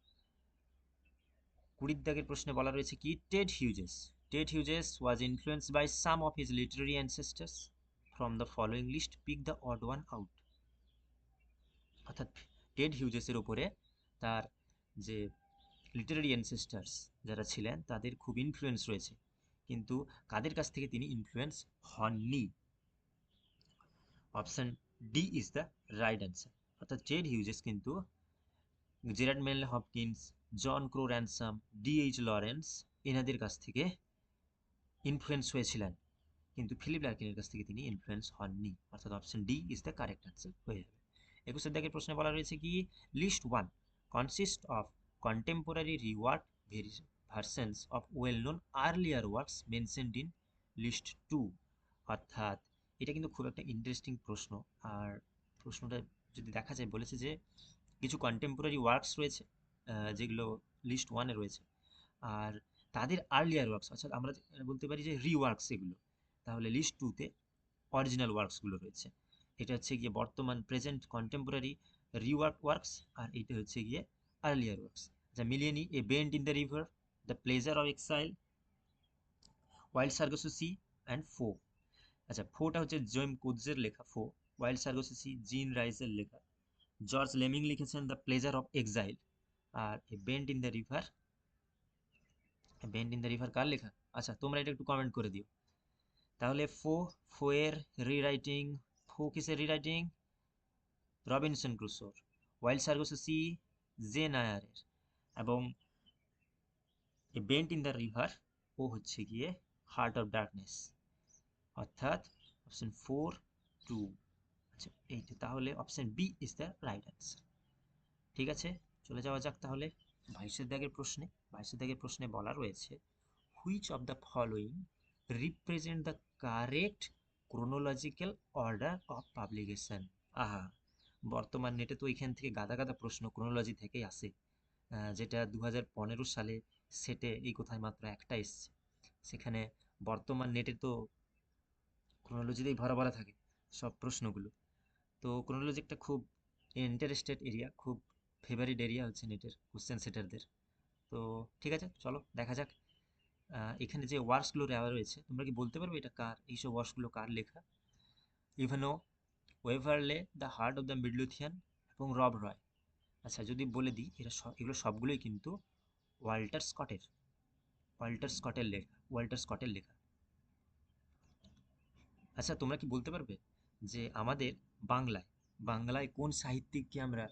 20 দাগের প্রশ্নে বলা রয়েছে কি, Ted Hughes was influenced by some of his literary ancestors from the following list, pick the odd one out. অর্থাৎ টেড হিউজেসের উপরে তার যে লিটারারি অ্যানসেস্টার্স যারা ছিলেন তাদের খুব ইনফ্লুয়েন্স রয়েছে, কিন্তু কাদের কাছ থেকে তিনি ইনফ্লুয়েন্স হননি। Option D is the right answer. অর্থাৎ টেড হিউজেস কিন্তু জেরার্ড মেনলে হপকিন্স, জন ক্রো র্যানসাম, ডি.এইচ. লরেন্স এনাদের কাছ থেকে ইনফ্লুয়েন্স হয়েছিলেন, কিন্তু ফিলিপ লার্কিনের কাছ থেকে তিনি ইনফ্লুয়েন্স হননি। অর্থাৎ option D is the correct answer হয়ে যাবে। 21 দাগের প্রশ্নে বলা রয়েছে কি, list 1 consist of contemporary rework versions of well known earlier works mentioned in list 2। অর্থাৎ এটা কিন্তু খুব একটা ইন্টারেস্টিং প্রশ্ন। আর প্রশ্নটা যদি দেখা যায়, বলেছে যে কিছু কন্টেম্পোরারি ওয়ার্কস রয়েছে যেগুলো লিস্ট 1-এ রয়েছে, আর তাদের আর্লিয়ার ওয়ার্কস, অর্থাৎ আমরা বলতে পারি যে রিওয়ার্কস এগুলো, তাহলে লিস্ট 2-তে অরিজিনাল ওয়ার্কসগুলো রয়েছে। এটা হচ্ছে গিয়ে বর্তমান প্রেজেন্ট কন্টেম্পোরারি ওয়ার্কস, আর এটা হচ্ছে গিয়ে আর্লিয়ার ওয়ার্কস। যা মিলিয়ে নিই, a bend in the river, the pleasure of exile, wide Sargasso Sea and Foe. আচ্ছা, ফোটা হচ্ছে জেম কুদসের লেখা ফো, ওয়াইল্ড সার্গাসো সি জিন রাইসের লেখা, জর্জ লেমিং লিখেছেন দ্য প্লেজার অফ এক্সাইল, আর a bend in the river কার লেখা? আচ্ছা, তোমরা এটা একটু কমেন্ট করে দিও। তাহলে ফোয়ের রিরাইটিং, ফো কিসের রিরাইটিং? রবিনসন ক্রুসোর। ওয়াইল্ড সার্গাসো সি জেন আয়ারের, এবং a bend in the river ও হচ্ছে গিয়ে হার্ট অফ ডার্কনেস। অর্থাৎ অপশন 4, 2। আচ্ছা, এইটা তাহলে option B is the right answer. ঠিক আছে, চলে যাওয়া যাক তাহলে 22 দাগের প্রশ্নে বলা রয়েছে, which of the following represent the correct chronological order of publication. আহা, বর্তমান নেটে তো এখান থেকে গাদা গাদা প্রশ্ন ক্রোনোলজি থেকেই আসে, যেটা 2015 সালে সেটে এই কোথায় মাত্র একটা এসছে। সেখানে বর্তমান নেটে তো ক্রোনোলজিতেই ভরা ভরা থাকে সব প্রশ্নগুলো। তো ক্রোনোলজি একটা খুব ইন্টারেস্টেড এরিয়া, খুব ফেভারিট এরিয়া হচ্ছে নেটের কোশ্চেন সেটারদের। তো ঠিক আছে, চলো দেখা যাক। এখানে যে ওয়ার্কসগুলো দেওয়া রয়েছে, তোমরা কি বলতে পারবে এটা কার, এইসব ওয়ার্কসগুলো কার লেখা? Ivanov ওয়েভারলে, the heart of the মিডলুথিয়ান এবং রব রয়। আচ্ছা, যদি বলে দিই, এগুলো সবগুলোই কিন্তু ওয়াল্টার স্কটের লেখা। আচ্ছা, তোমরা কি বলতে পারবে যে আমাদের বাংলায় বাংলায় কোন সাহিত্যিককে আমরা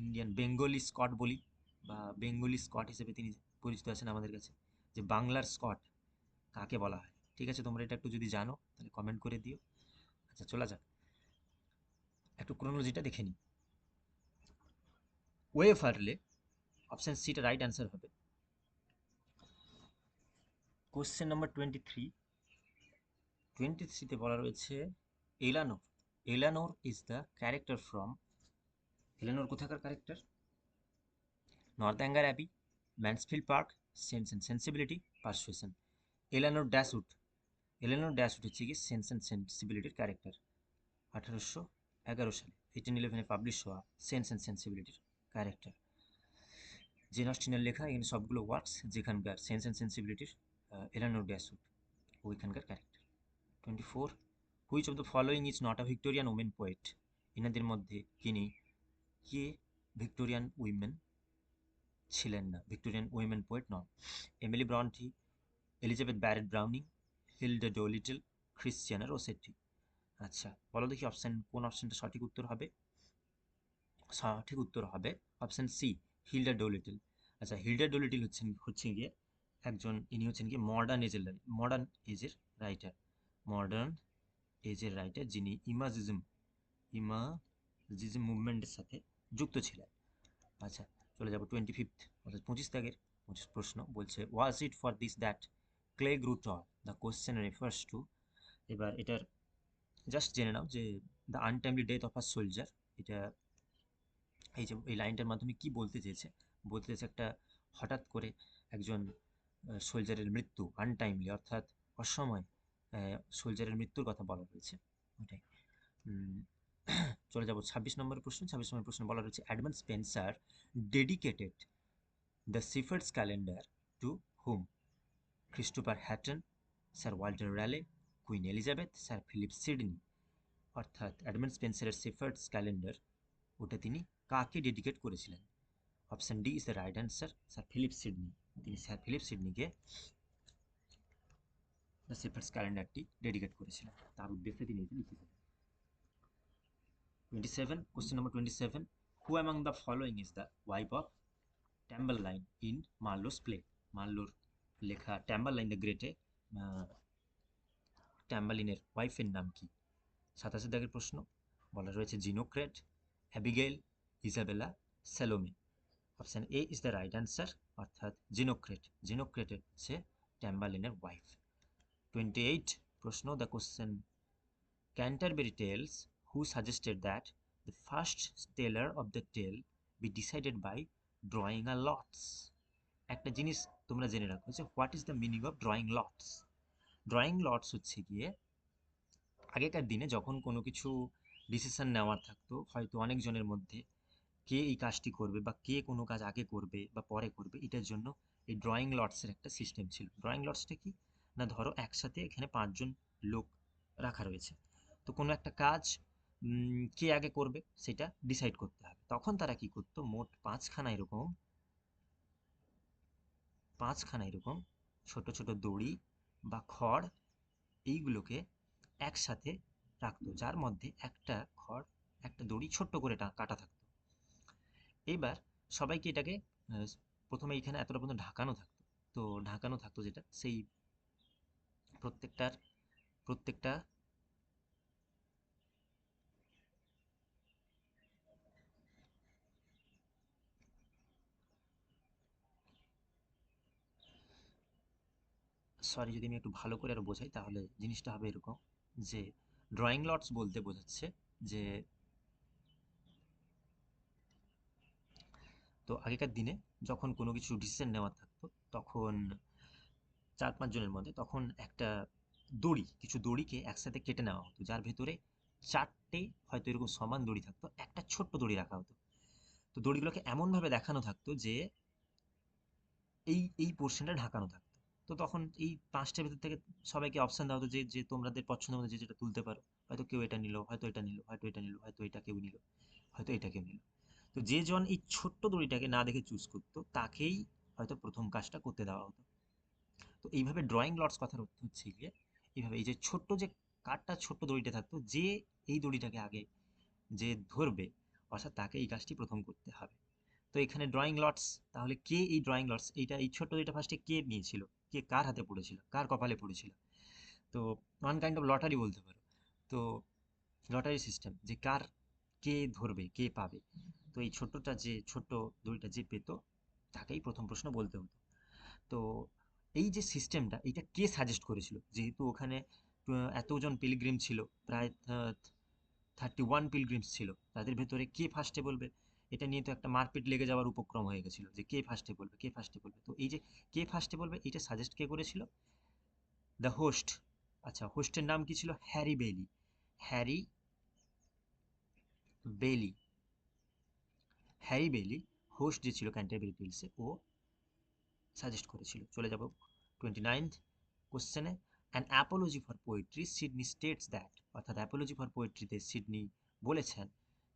ইন্ডিয়ান বেঙ্গলি স্কট বলি, বা বেঙ্গলি স্কট হিসেবে তিনি পরিচিত আছেন আমাদের কাছে, যে বাংলার স্কট কাকে বলা হয়? ঠিক আছে, তোমরা এটা একটু যদি জানো তাহলে কমেন্ট করে দিও। আচ্ছা, চলা যাক, একটু ক্রোনোলজিটা দেখে নিই। ওয়েফারলে, অপশন সিটা রাইট অ্যান্সার হবে। কোশ্চেন নাম্বার 23তে বলা রয়েছে, Eleanor Eleanor is the character from, Eleanor কোথাকার character? Northanger Abbey, Mansfield Park, Sense and Sensibility, Persuasion. Eleanor Dashwood হচ্ছে কি সেন্স অ্যান্ড সেন্সিবিলিটির ক্যারেক্টার। 1811 সালে 1811 পাবলিশ হওয়া সেন্স অ্যান্ড সেন্সিবিলিটির ক্যারেক্টার। জেন অস্টিনের লেখা এখানে সবগুলো ওয়ার্কস, যেখানকার সেন্স অ্যান্ড সেন্সিবিলিটির এলানোর ড্যাশউড ওইখানকার character. 24, which of the following is not a Victorian woman poet? এনাদের মধ্যে কে ভিক্টোরিয়ান উইমেন ছিলেন না, ভিক্টোরিয়ান উইমেন পোয়েট নন? Emily Bronte, Elizabeth Barrett Browning, Hilda Doolittle, Christina Rossetti. আচ্ছা, বলো দেখি কোন অপশনটা সঠিক উত্তর হবে? সঠিক উত্তর হবে অপশন সি, হিল্ডা ডোলিটল। আচ্ছা, হিল্ডা ডোলিটল হচ্ছে গিয়ে ইনি হচ্ছেন গিয়ে মডার্ন এজের রাইটার। মডার্ন এজের রাইটার যিনি ইমাজিজম মুভমেন্টের সাথে যুক্ত ছিলেন। আচ্ছা, চলে যাব 25th অর্থাৎ 25 দাগের 25 প্রশ্ন। বলছে was it for this that clay grew tall, the question refers to. এবার এটার জাস্ট জেনে নাও যে the untimely death of a soldier, এটা এই লাইনটার মাধ্যমে কি বলতে চেয়েছে একটা হঠাৎ করে একজন সোলজারের মৃত্যু, আনটাইমলি অর্থাৎ অসময় সোলজারের মৃত্যুর কথা বলা হয়েছে। ওটাই। উম, চলে যাব 26 নম্বরের প্রশ্ন। 26 নম্বর প্রশ্ন বলা রয়েছে Edmund Spenser dedicated the Shepherd's Calendar to hmm? Christopher Hatton, Sir Walter Raleigh, Queen Elizabeth, Sir Philip Sidney. অর্থাৎ অ্যাডমান্ড স্পেন্সারের সিফার্ডস ক্যালেন্ডার ওটা তিনি কাকে ডেডিকেট করেছিলেন? Option D is the right answer, Sir Philip Sidney. তিনি স্যার ফিলিপ সিডনিকে দ্য সিফার্ডস ক্যালেন্ডারটি ডেডিকেট করেছিলেন, তার উদ্দেশ্যে তিনি এটি লিখেছিলেন। 27, question number 27, who among the following is the wife of Tamburlaine in Marlowe's play? মার্লোর লেখা ট্যাম্বারলাইন দ্য গ্রেটে ট্যাম্বারলিনের ওয়াইফের নাম কি? 27 দাগের প্রশ্ন বলা রয়েছে Zenocrate, Abigail, Isabella, Salome. Option A is the right answer, অর্থাৎ জিনোক্রেটের হচ্ছে ট্যাম্বারলিনের ওয়াইফ। 28 প্রশ্ন, the question Canterbury Tales who suggested that the first teller of the tale be decided by drawing a lots? একটা জিনিস তোমরা জেনে রাখো যে what is the meaning of drawing lots. Drawing lots হচ্ছে গিয়ে আগেকার দিনে যখন কোনো কিছু ডিসিশন নেওয়ার থাকতো, হয়তো অনেকজনের মধ্যে কে এই কাজটি করবে বা কে কোনো কাজ আগে করবে বা পরে করবে, এটার জন্য এই ড্রয়িং লটসের একটা সিস্টেম ছিল। ড্রয়িং লটসটা কি না, ধরো একসাথে এখানে 5জন লোক রাখা রয়েছে, তো কোনো একটা কাজ কে আগে করবে সেটা ডিসাইড করতে হবে। তখন তারা কি করতো, মোট 5খানা এরকম ছোট ছোট দড়ি বা খড় এইগুলোকে একসাথে রাখতো, যার মধ্যে একটা খড় একটা দড়ি ছোট্ট করে কাটা থাকতো। এবার সবাইকে এটাকে প্রথমে এখানে এতটা পর্যন্ত ঢাকানো থাকতো যেটা সেই প্রত্যেকটা সরি, যদি আমি একটু ভালো করে আরো বোঝাই তাহলে জিনিসটা হবে এরকম যে ড্রয়িং লটস বলতে বোঝাচ্ছে যে তো আগেকার দিনে যখন কোনো কিছু ডিসিশন নেওয়ার থাকতো তখন 4-5 জনের মধ্যে তখন একটা কিছু দড়িকে একসাথে কেটে নেওয়া হতো, যার ভেতরে 4টে হয়তো এরকম সমান দড়ি থাকতো, একটা ছোট্ট দড়ি রাখা হতো। তো দড়িগুলোকে এমনভাবে দেখানো থাকতো যে এই এই পোর্শনটা ঢাকানো থাকতো। তো তখন এই 5টার ভেতর থেকে সবাইকে অপশন দেওয়া হতো যে যে তোমাদের পছন্দ মতো যে যেটা তুলতে পারো। হয়তো কেউ এটা নিল, হয়তো এটা নিল, হয়তো এটা নিল, হয়তো এটা কেউ নিল, হয়তো এটা কেউ নিল। তো যে জন এই ছোট্ট দড়িটাকে না দেখে চুজ করতো তাকেই হয়তো প্রথম কাজটা করতে দেওয়া হতো। তো এইভাবে ড্রয়িং লটস কথার অর্থ হচ্ছে গিয়ে এইভাবে, এই যে ছোট্ট দড়িটা থাকতো, যে এই দড়িটাকে আগে যে ধরবে অর্থাৎ তাকে এই কাজটি প্রথম করতে হবে। তো এখানে ড্রয়িং লটস, তাহলে কে এই ড্রয়িং লটস, এই ছোট্ট দড়িটা ফার্স্টে কে নিয়েছিল, কে কার হাতে পড়েছিল, কার কপালে পড়েছিল? তো ওয়ান কাইন্ড অফ লটারি বলতে পারো। তো লটারি সিস্টেম যে কে ধরবে, কে পাবে। তো এই ছোট্ট দড়িটা যে পেত তাকেই প্রথম প্রশ্ন বলতে হতো। তো এই যে সিস্টেমটা এটা কে সাজেস্ট করেছিল, যেহেতু ওখানে এতজন পিলগ্রিম ছিল, প্রায় 31 পিলগ্রিমস ছিল, তাদের ভেতরে কে ফার্স্টে বলবে এটা নিয়ে তো একটা মারপিট লেগে যাওয়ার উপক্রম হয়ে গেছিল যে কে ফার্স্টে বলবে। তো এই যে কে ফার্স্টে বলবে এটা সাজেস্ট কে করেছিল? The host. আচ্ছা, হোস্টের নাম কি ছিল? Harry Bailey Harry Bailey. Host যে ছিল ক্যান্টারবেরি টেলসে, ও সাজেস্ট করেছিল। চলে যাব 29th কোশ্চেনে। An Apology for Poetry Sidney states that, অর্থাৎ অ্যাপোলজি ফর পোয়েট্রিতে সিডনি বলেছেন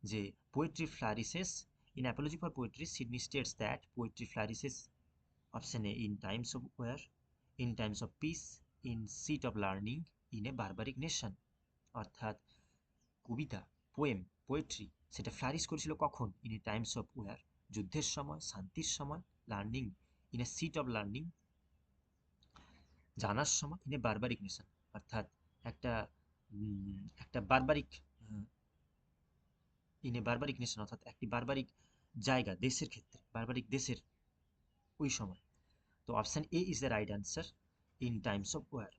যে poetry flourishes in Apology for Poetry Sidney states that poetry flourishes option A in times of war, in times of peace, in seat of learning, in a barbaric nation. অর্থাৎ কবিতা, পোয়েম, পোয়েট্রি সেটা ফ্লারিশ করেছিল কখন? In a times of war, যুদ্ধের সময়, শান্তির সময়, learning in a seat of learning, জানার সময়, ইন এ বারবারিক নেশন, অর্থাৎ একটা একটা barbaric in a barbaric nation, অর্থাৎ একটি বারবারিক জায়গা, দেশের ক্ষেত্রে, বারবারিক দেশের ওই সময়। তো option A is the right answer, in times of war.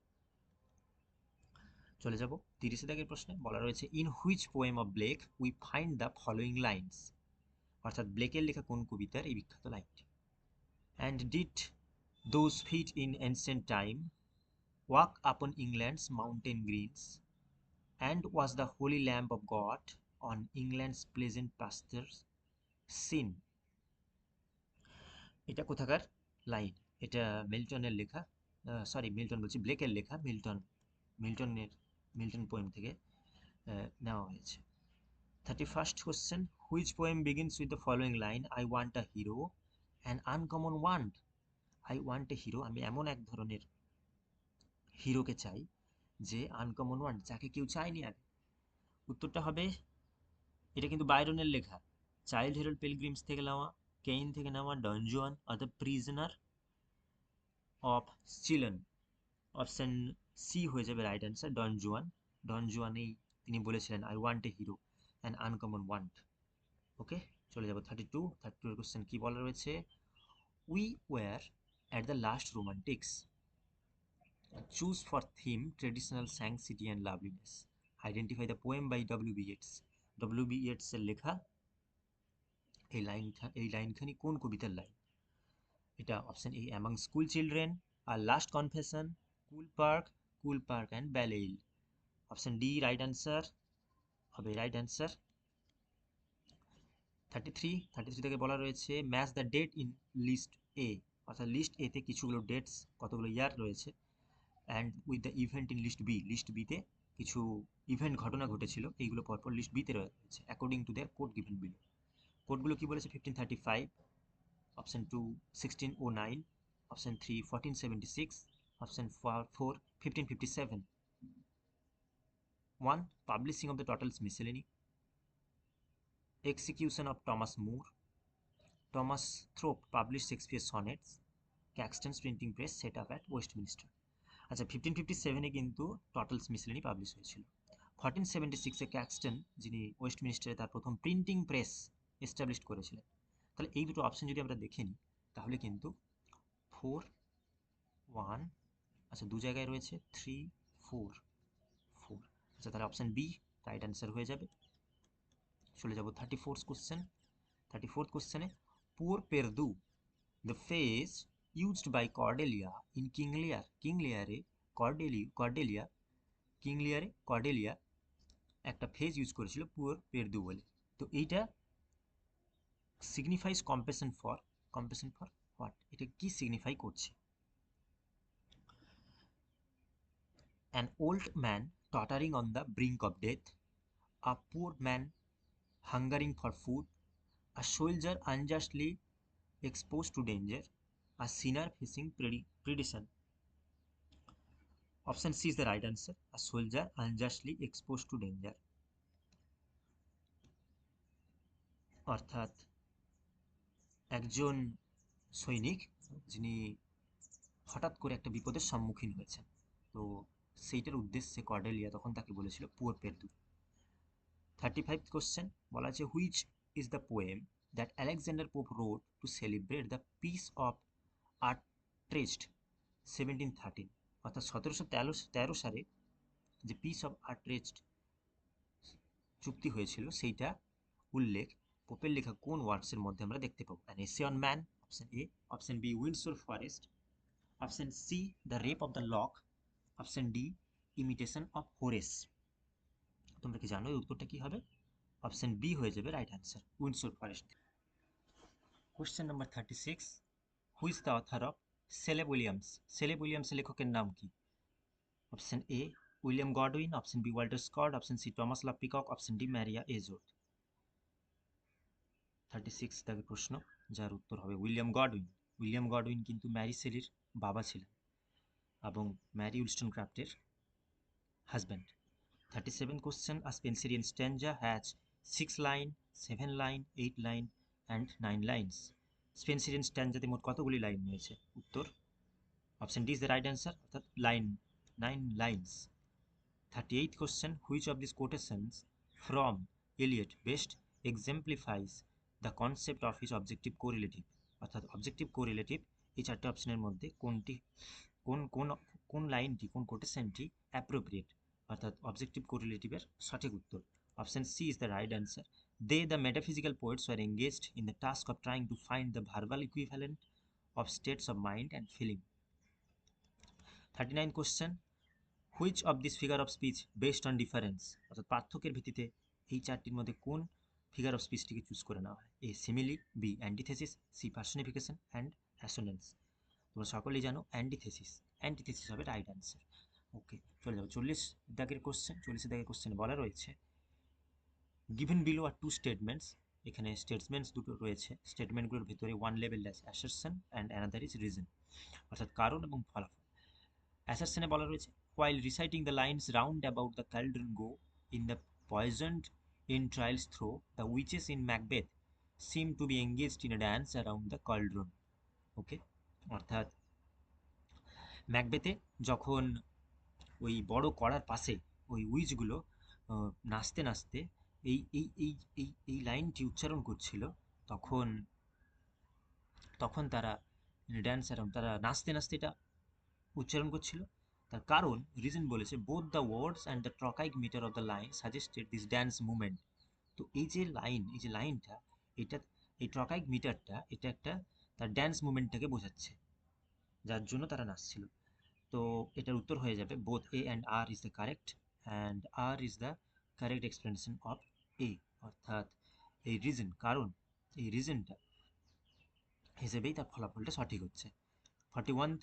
চলে যাব 30 দাগের প্রশ্নে। বলা রয়েছে in which poem of Blake we find the following lines, অর্থাৎ ব্লেকের লেখা কোন কবিতার এই বিখ্যাত লাইনটি? And did those feet in ancient time walk upon England's mountain greens, and was the holy lamp of God on England's pleasant pastures seen. এটা কোথাকার লাইন? এটা মিল্টনের লেখা, সরি মিল্টন বলছি, ব্লেকের লেখা, মিল্টন পোয়েম থেকে নেওয়া হয়েছে। 31st question, which poem begins with the following line, I want a hero, an uncommon want. I want a hero, আমি এমন এক ধরনের হিরোকে চাই যে আনকমন ওয়ান্ট, যাকে কেউ চায়নি আগে। উত্তরটা হবে, এটা কিন্তু বাইরনের লেখা, চাইল্ড হেরল্ড পিলগ্রিমস থেকে নেওয়া, কেইন থেকে নেওয়া, Don Juan or the Prisoner of Chillon. Option C হয়ে যাবে রাইট অ্যান্সার, ডন জুয়ান। ডন জুয়ানেই তিনি বলেছিলেন I want a hero, an uncommon want. Okay, চলে যাব 32 এর কোশ্চেন কি বলা রয়েছে? We were at the last romantics, chose for theme traditional sanctity and loveliness, identify the poem by W B. Yeats. W B. Yeats এর লেখা এই লাইনখানি কোন কবিতার লাইন? এটা option A Among School Children, আর Last Confession, Coole Park and Ballylee. Option D right answer হবে, রাইট অ্যান্সার। 33 থেকে বলা রয়েছে match the date in list A, অর্থাৎ লিস্ট এ তে কিছুগুলো ডেটস, কতগুলো ইয়ার রয়েছে, and with the event in list B, list বিতে কিছু ইভেন্ট ঘটনা ঘটেছিল, এইগুলো পরপর লিস্ট বিতে রয়েছে according to their code given below. কোডগুলো কি বলেছে? 1535, option 2 1609, option 3 1476, option 4 1557। 1. Publishing of the Turtles Miscellany, execution of Thomas More, Thomas Thorpe published Shakespeare's sonnets, Caxton's printing press set up at Westminster। আচ্ছা, 1557-এ কিন্তু টর্টলস মিসেলিনি পাবলিশ হয়েছিল। 1476-এ ক্যাক্সটন, যিনি ওয়েস্টমিনিস্টারে তার প্রথম প্রিন্টিং প্রেস এস্টাবলিশ করেছিলেন। তাহলে এই দুটো অপশন যদি আমরা দেখে নিই, তাহলে কিন্তু 4 1, আচ্ছা দু জায়গায় রয়েছে 3 4 4, আচ্ছা তাহলে অপশন বি রাইট অ্যান্সার হয়ে যাবে। চলে যাব 34th কোশ্চেন। 34th কোশ্চেনে, poor পেরদু, the phrase used by Cordelia in King Lear, King Cordelia একটা ফ্রেজ ইউজ করেছিল পুয়ার পেরদু বলে। তো এইটা সিগনিফাইজ কম্পেশন ফর হোয়াট, এটা কি সিগনিফাই করছে? An old man tottering on the brink of death, a poor man hungering for food, a soldier unjustly exposed to danger, a sinner facing perdition. Option C is the right answer, a soldier unjustly exposed to danger. অর্থাৎ একজন সৈনিক যিনি হঠাৎ করে একটা বিপদের সম্মুখীন হয়েছেন, তো সেইটার উদ্দেশ্যে কর্ডেলিয়া তখন তাকে বলেছিল পুয়ার পেরদু। 35th কোশ্চেন বলা আছে which is the poem that Alexander Pope wrote to celebrate the peace of Utrecht 1713, অর্থাৎ 1713 সালে যে পিস অফ আট্রেস্ট চুক্তি হয়েছিল সেইটা উল্লেখ পোপের লেখা কোন ওয়ার্কসের মধ্যে আমরা দেখতে পাবো? An Essay on Man, option A, option B Windsor Forest, option C the Rape of the Lock, option D Imitation of Horace. তোমরা কি জানো এই উত্তরটা কি হবে? অপশন বি হয়ে যাবে right answer, Windsor Forest. Question number 36, who is the author of Caleb Williams, এর লেখকের নাম কি? Option A William Godwin, option B Walter Scott, option C Thomas Love Peacock, option D Maria Edgeworth. 36 দাগের প্রশ্ন, যার উত্তর হবে উইলিয়াম গডউইন। উইলিয়াম গডউইন কিন্তু ম্যারি শেলির বাবা ছিলেন এবং ম্যারি উইলস্টনক্রাফটের husband. 37 question, a Spencerian stanza has 6 line, 7 line, 8 line and 9 lines. Spencerian stanza তে মোট কতগুলি লাইন রয়েছে? উত্তর option D is the right answer, অর্থাৎ line 9 lines. 38th question, which of these quotations from Eliot best exemplifies the concept of his objective correlative? অর্থাৎ অবজেক্টিভ কোরিলেটিভ এই চারটে অপশনের মধ্যে কোনটি কোন কোন কোন লাইনটি কোন কোটেশনটি অ্যাপ্রোপ্রিয়েট, অর্থাৎ অবজেক্টিভ কোরিলেটিভের সঠিক উত্তর? Option C is the right answer. They, the metaphysical poets, were engaged in the task of trying to find the verbal equivalent of states of mind and feeling. 39 question, which of this figure of speech based on difference? অর্থাৎ পার্থক্যের ভিত্তিতে এই চারটির মধ্যে কোন ফিগার অফ স্পিচটিকে চুজ করে নেওয়া হয়? A simile, B antithesis, C personification and assonance. তোমরা সকলেই জানো অ্যান্টিথেসিস, অ্যান্টিথেসিস হবে রাইট অ্যান্সার। ওকে, চলে যাবো 40 দাগের কোশ্চেন। 40 দাগের কোশ্চেনে বলা রয়েছে গিভেন বিলো আর টু স্টেটমেন্টস। এখানে স্টেটমেন্টস দুটো রয়েছে, স্টেটমেন্টগুলোর ভিতরে one level as assertion and another is reason, অর্থাৎ কারণ এবং ফলাফল। অ্যাসারশনে বলা রয়েছে while reciting the lines round about the cauldron go in the poisoned entrails through the witches in Macbeth seem to be engaged in a dance around the cauldron. ওকে, অর্থাৎ ম্যাকবেথে যখন ওই বড় কড়ার পাশে ওই উইচগুলো নাচতে নাচতে এই এই এই এই এই লাইনটি উচ্চারণ করছিল, তখন তখন তারা ড্যান্স অ্যারাউন্ড, তারা নাচতে নাচতে এটা উচ্চারণ করছিল। তার কারণ রিজন বলেছে both the words and the trochaic metre of the line suggested this dance movement. তো এই যে লাইন, এই যে লাইনটা, এটা এই ট্রকাইক মিটারটা এটা একটা তার ড্যান্স মুভমেন্টটাকে বোঝাচ্ছে, যার জন্য তারা নাচছিল। তো এটার উত্তর হয়ে যাবে both A and R is the correct, and R is the correct explanation of A, অর্থাৎ এই রিজন, কারণ এই রিজনটা হিসেবেই তার ফলাফলটা সঠিক হচ্ছে। 41,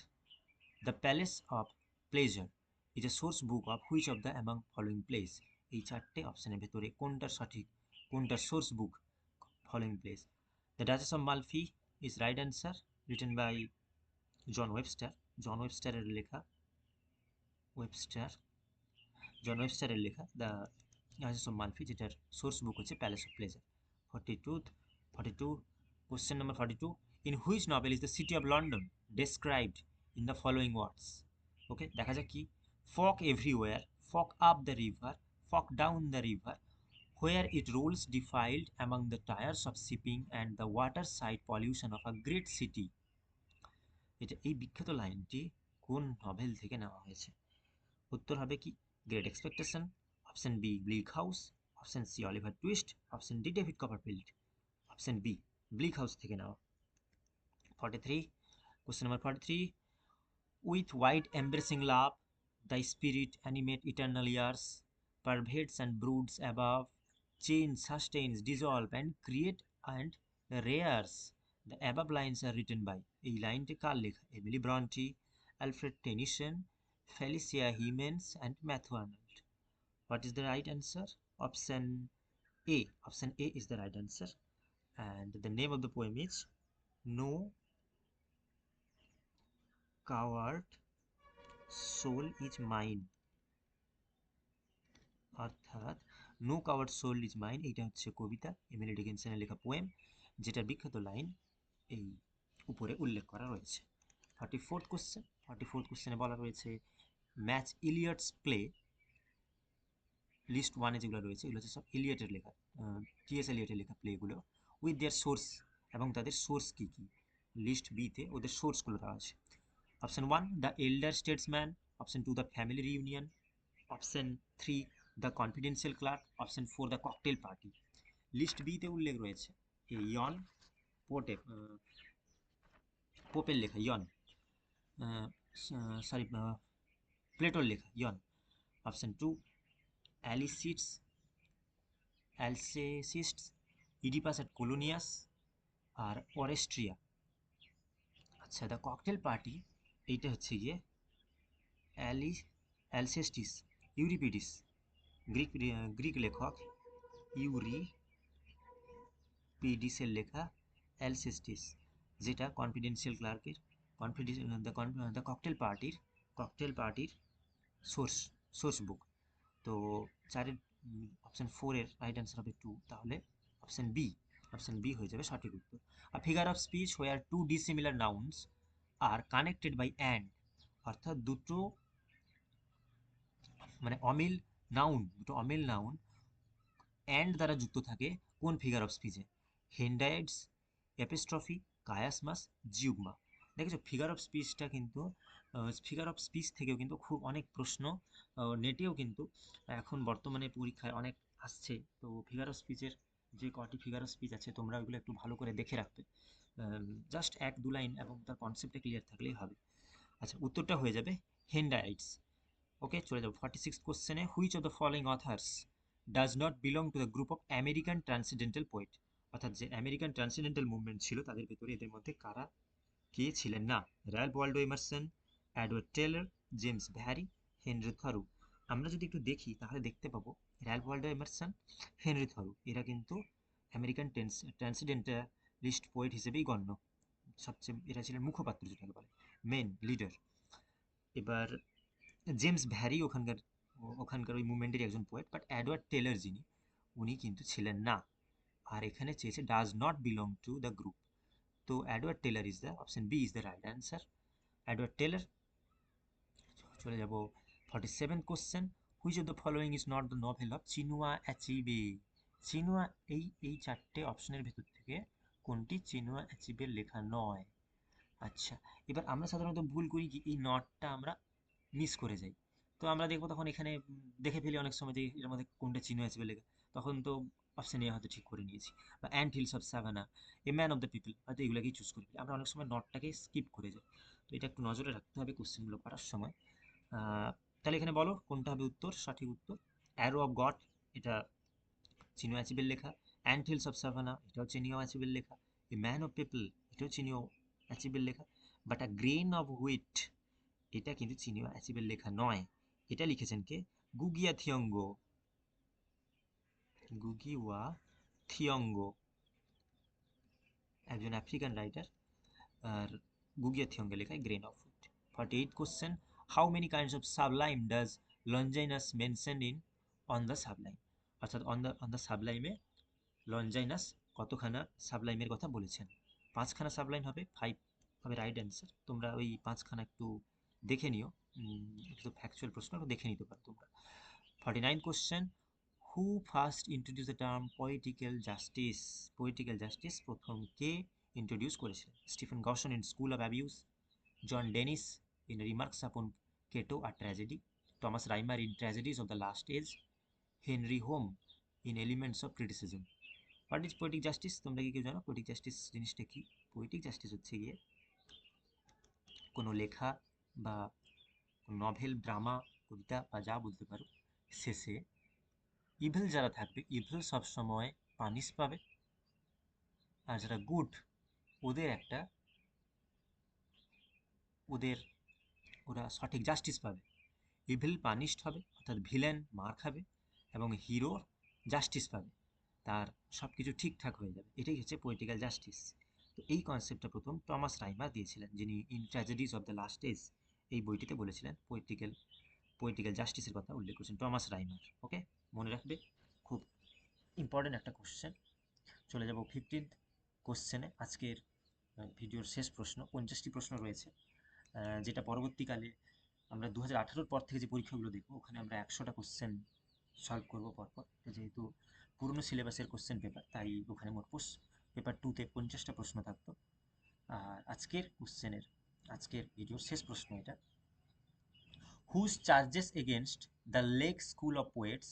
the Palace of Pleasure is a source book of which of the among following plays? এই চারটে অপশনের ভেতরে কোনটার সঠিক, কোনটার source book following plays? The Duchess of Malfi is right answer, written by John Webster. John ওয়েবস্টারের লেখা, জন ওয়েবস্টারের লেখা দ্য ডাচেস অফ মালফি, যেটার সোর্স বুক হচ্ছে Palace of Pleasure. 42 question number 42, in which novel is the city of London described in the following words? Okay, দেখা যাক কি। Fog everywhere, fog up the river, fog down the river, where it rolls defiled among the tires of shipping and the waterside pollution of a great city. এটা এই বিখ্যাত লাইনটি কোন নভেল থেকে নেওয়া হয়েছে? উত্তর হবে কি great expectation, option B bleak house, option C Oliver Twist, option D David Copperfield. Option B bleak house থেকে নেওয়া। 43, question number 43, with wide embracing love thy spirit animate eternal years, pervades and broods above, change sustains dissolve and create and rears. The above lines are written by, এই লাইনটি কার লেখা? Emily Bronte, Alfred Tennyson, Felicia Hemans and Matthew Arnold. What is the right answer? Option A. Option A is the right answer. And the name of the poem is No Coward Soul is Mine. অর্থাৎ no coward soul is mine, এইটা হচ্ছে কবিতা, এমিলি ডিকিনসনের লেখা পোয়েম, যেটার বিখ্যাত লাইন এই উপরে উল্লেখ করা রয়েছে। 44th question. 44th কোশ্চেনে বলা রয়েছে ম্যাচ ইলিয়টস প্লে। লিস্ট ওয়ানে যেগুলো রয়েছে এগুলো হচ্ছে সব ইলিয়টের লেখা, টিএস এলিয়টের লেখা প্লেগুলো, উইথ দেয়ার সোর্স, এবং তাদের সোর্স কী কী? লিস্ট বিতে ওদের সোর্সগুলো দেওয়া আছে। Option 1 the elder statesman, option 2 the family reunion, option 3 the confidential clerk, option 4 the cocktail party. List বিতে উল্লেখ রয়েছে ইয়ন পোপের লেখা ইয়ন, সরি প্লেটোর লেখা ইয়ন। অপশন 2 অ্যালসেসিস্টস, ইডিপাস অ্যাট কোলোনিয়াস আর অরেস্ট্রিয়া। আচ্ছা, দ্য ককটেল পার্টি এইটা হচ্ছে গিয়ে অ্যালসেস্টিস, ইউরিপিডিস, গ্রিক লেখক ইউরিপিডিসের লেখা অ্যালসেস্টিস, যেটা কনফিডেন্সিয়াল ক্লার্কের দ্য ককটেল পার্টির সোর্স বুক। তো চারের অপশন 4 এর রাইট অ্যান্সার হবে 2, তাহলে অপশন বি হয়ে যাবে সঠিক উত্তর। A figure of speech where two dissimilar nouns are connected by and, অর্থাৎ দুটো অমিল নাউন অ্যান্ড দ্বারা যুক্ত থাকে কোন ফিগার অফ স্পিচে? হেন্ডাইডস, এপিস্ট্রফি, কায়াসমাস, জিউগমা। দেখেছো ফিগার অফ স্পিচটা কিন্তু ফিগার অফ স্পিচ থেকেও কিন্তু খুব অনেক প্রশ্ন নেটেও কিন্তু এখন বর্তমানে পরীক্ষায় অনেক আসছে। তো ফিগার অফ স্পিচের যে কটি ফিগার অফ স্পিচ আছে তোমরা ওইগুলো একটু ভালো করে দেখে রাখবে, জাস্ট 1-2 লাইন এবং তার কনসেপ্টটা ক্লিয়ার থাকলেই হবে। আচ্ছা, উত্তরটা হয়ে যাবে হেন্ডাইটস। ওকে, চলে যাবো 46 কোশ্চেনে। Which of the following authors does not belong to the group of American transcendental poet, অর্থাৎ যে আমেরিকান ট্রান্সিডেন্টাল মুভমেন্ট ছিল তাদের ভেতরে এদের মধ্যে কারা কে ছিলেন না? Ralph Waldo Emerson, Edward Taylor, James Very, Henry Thoreau. আমরা যদি একটু দেখি তাহলে দেখতে পাবো Ralph Waldo Emerson, Henry Thoreau এরা কিন্তু আমেরিকান ট্রান্সিডেন্টালিস্ট পোয়েট হিসেবেই গণ্য। সবচেয়ে এরা ছিলেন মুখপাত্র যেটাকে বলে, মেন লিডার। এবার জেমস ভ্যারি ওখানকার ওখানকার ওই মুভমেন্টের একজন পোয়েট, বাট এডওয়ার্ড টেলর যিনি উনি কিন্তু ছিলেন না। আর এখানে চেয়েছে does not belong to the group, তো Edward Taylor is the option B is the right answer, Edward Taylor. চলে যাব 47 question. Which of the following is not the novel of Chinua Achebe? Chinua, এই চারটে অপশনের ভেতর থেকে কোনটি চিনুয়া অ্যাচিবের লেখা নয়? আচ্ছা, এবার আমরা সাধারণত ভুল করি কি এই নটটা আমরা মিস করে যাই। তো আমরা দেখবো তখন এখানে দেখে ফেলি অনেক সময় যে এর মধ্যে কোনটা চিহ্ন আছে লেখা, তখন তো অপশন এ হয়তো ঠিক করে নিয়েছি। বা and hills of savannah, a man of the people, হয়তো এগুলোকেই চুজ করি, আমরা অনেক সময় নটটাকে স্কিপ করে যাই। তো এটা একটু নজরে রাখতে হবে কোশ্চেনগুলো করার সময়। তাহলে এখানে বলো কোনটা হবে উত্তর, সঠিক উত্তর? অ্যারো অফ গড, এটা চিনিও অ্যাচিবের লেখা। অ্যান্ড হিলস অফ সাভানা, এটাও চিনিও অ্যাচিবের লেখা। এ ম্যান অফ পিপল, এটাও চিনিও অ্যাচিবের লেখা। But a grain of wheat, এটা কিন্তু চিনিও অ্যাচিবের লেখা নয়। এটা লিখেছেন কে? গুগিয়া থিয়ঙ্গ, গুগিওয়া থিয়ঙ্গ, একজন আফ্রিকান রাইটার। আর গুগিয়া থিয়ঙ্গে লেখা Grain of Wheat. 48 question. How many kinds of sublime does Longinus mention in On the Sublime, অর্থাৎ অন দ্য সাবলাইমে লঞ্জাইনাস কতখানা সাবলাইমের কথা বলেছেন? 5খানা সাবলাইম হবে, 5 হবে রাইট অ্যান্সার। তোমরা ওই 5খানা একটু দেখে নিও, একটু ফ্যাকচুয়াল প্রশ্ন একটু দেখে নিতে পারো তোমরা। 49 question. Who first introduce the term political justice? Political justice প্রথম কে ইন্ট্রোডিউস করেছিলেন? Stephen Gosson in School of Abuse, John Dennis in Remarks upon Cato আর tragedy, Thomas Rymer in Tragedies of the Last Age, Henry Home in Elements of Criticism. What is poetic justice? তোমরা কি কেউ জানো পোয়েটিক জাস্টিস জিনিসটা কি? পোয়েটিক জাস্টিস হচ্ছে গিয়ে কোনো লেখা বা নভেল, ড্রামা, কবিতা বা যা বলতে পারো, শেষে ইভিল যারা থাকবে, ইভিল সবসময় পানিশ পাবে, আর যারা গুড ওদের একটা ওদের ওরা সঠিক জাস্টিস পাবে। ইভিল পানিশড হবে, অর্থাৎ ভিলেন মার খাবে, এবং হিরো জাস্টিস পাবে, তার সব কিছু ঠিকঠাক হয়ে যাবে। এটাই হচ্ছে পলিটিক্যাল জাস্টিস। তো এই কনসেপ্টটা প্রথম টমাস রাইমার দিয়েছিলেন, যিনি in Tragedies of the Last Age এই বইটিতে বলেছিলেন পলিটিক্যাল জাস্টিসের কথা উল্লেখ করেছেন টমাস রাইমার। ওকে, মনে রাখবে, খুব ইম্পর্টেন্ট একটা কোশ্চেন। চলে যাব 15th কোশ্চেনে। আজকের ভিডিওর শেষ প্রশ্ন, 50টি প্রশ্ন রয়েছে, যেটা পরবর্তীকালে আমরা 2018-র পর থেকে যে পরীক্ষাগুলো দেখবো ওখানে আমরা 100টা কোশ্চেন সলভ করবো পরপর। তো যেহেতু পুরনো সিলেবাসের কোশ্চেন পেপার, তাই ওখানে মোট পেপার 2-তে 50টা প্রশ্ন থাকতো। আর আজকের ভিডিওর শেষ প্রশ্ন এটা। Whose charges against the lake school of poets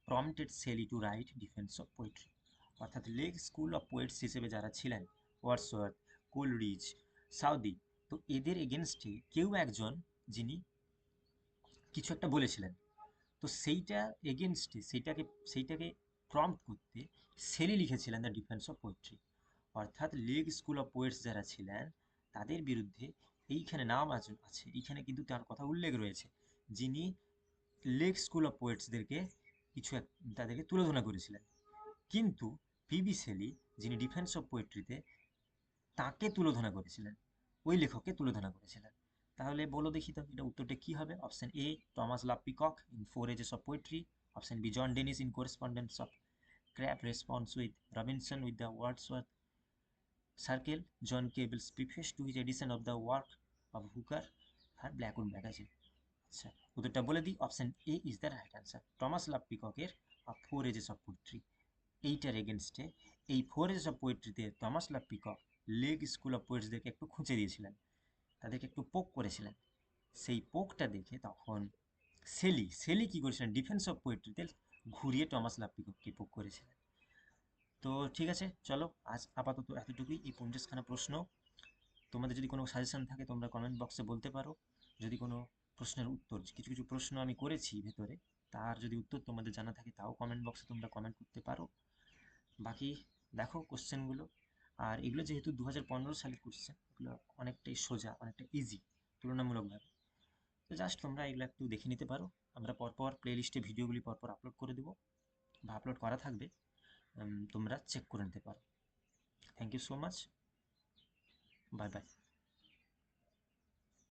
prompted Shelley to write defence of poetry, অর্থাৎ লেক স্কুল অফ পোয়েটস হিসেবে যারা ছিলেন, ওয়ার্ডসওয়ার্থ, কোলরিজ, সাউদি, তো এদের এগেনস্টে কেউ একজন যিনি কিছু একটা বলেছিলেন, তো সেইটা এগেনস্টে সেইটাকে প্রম্পট করতে শেলি লিখেছিলেন দ্য ডিফেন্স অফ পোয়েট্রি, অর্থাৎ লেগ স্কুল অফ পোয়েটস যারা ছিলেন তাদের বিরুদ্ধে এইখানে নাম আছে, এইখানে কিন্তু তার কথা উল্লেখ রয়েছে, যিনি লেগ স্কুল অফ পোয়েটসদেরকে তাদেরকে তুলোধনা করেছিলেন। কিন্তু পিবি শেলি, যিনি ডিফেন্স অফ পোয়েট্রিতে, তাকে তুলোধনা করেছিলেন, ওই লেখককে তুলোধনা করেছিলেন। তাহলে বলো দেখি তো এটা উত্তরটা কি হবে? Option A Thomas Love Peacock in 4 Ages of Poetry, option B John Dennis in correspondence of Crabb response with Robinson with the Wordsworth circle, John Keble's preface to his edition of the work of Hooker আর ব্ল্যাকউড ম্যাগাজিন। আচ্ছা, উত্তরটা বলে দিই, option A is the right answer. Thomas Love পিককের ফোর এজেস অফ পোয়েট্রি, এইটার এগেনস্টে এই ফোর এজেস অফ পোয়েট্রিতে Thomas Love peacock leg school of পোয়েটসদেরকে একটু খুঁচে দিয়েছিলেন, তাদেরকে একটু পোক করেছিলেন। সেই পোকটা দেখে তখন শেলি কী করেছিলেন, ডিফেন্স অফ পোয়েট্রিতে ঘুরিয়ে টমাস লাভ পিকককে পোক করেছিলেন। তো ঠিক আছে, চলো আজ আপাতত এতটুকুই। এই 50খানা প্রশ্ন, তোমাদের যদি কোনো সাজেশন থাকে তোমরা কমেন্ট বক্সে বলতে পারো। যদি কোনো প্রশ্নের উত্তর, কিছু কিছু প্রশ্ন আমি করেছি ভেতরে, তার যদি উত্তর তোমাদের জানা থাকে তাও কমেন্ট বক্সে তোমরা কমেন্ট করতে পারো। বাকি দেখো কোশ্চেনগুলো, আর এগুলো যেহেতু 2015 সালের কোশ্চেন, এগুলো অনেকটাই সোজা, অনেকটা ইজি তুলনামূলকভাবে। তো জাস্ট তোমরা এগুলো একটু দেখে নিতে পারো। আমরা পরপর প্লেলিস্টে ভিডিওগুলি পরপর আপলোড করে দেবো, বা আপলোড করা থাকবে, তোমরা চেক করে নিতে পারো। Thank you so much, bye by.